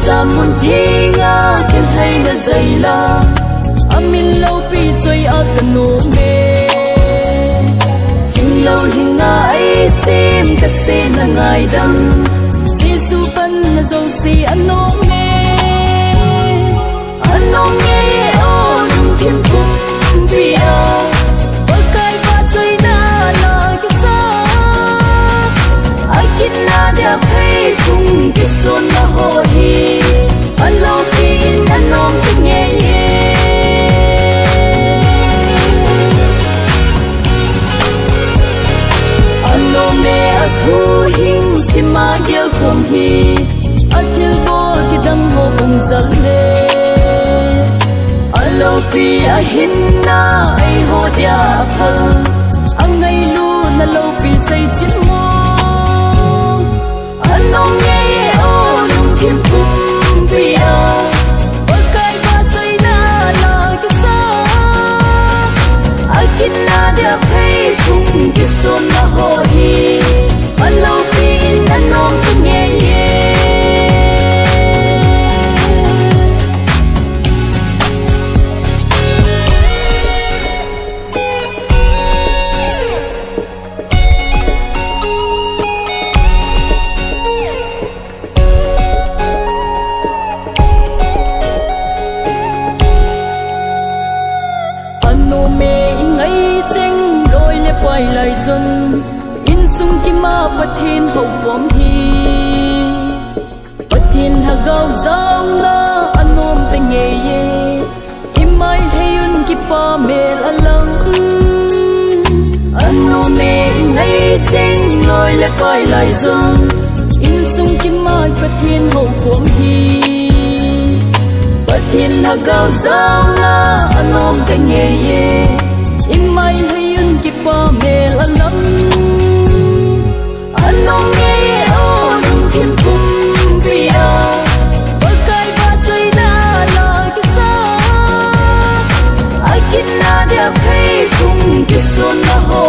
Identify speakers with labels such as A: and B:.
A: sa mun thi nga ken hay na zaila amin lo pi choi a kanu me hing lo hinga ai sim ka se na ngai dang si su pan na zo si anong me o kim kum bia bakai ba choi na la ki sa akin na dia pei kum ki son na ho hi alo pi in anong ki nge ye ano me a thu hing sima gel khom hi atil bo ki dam ho bung zal le alo pi a hin na ai ho dia phal angai lu na lo pi sai chin mo anong nge o lung kim kum bia bakai ba chai na la ki sa akin na dia pei kum ki son na ho hi alo pi in anong ki nge ye quay lại dần in sung kim ma bất thiên hậu bom hi bất thiên hà gạo giang na anom te nghe ye im mai thayun ki pa mel alang anom me ngay cheng loi le quay lại dần in sung kim ma bất thiên hậu bom hi bất thiên hà gạo giang na anom te nghe ye im mai thayun ki pa mel alam anong nghe o lung kim kum bia bakai ba chai na la ki sa akin na dia pei kum ki son na ho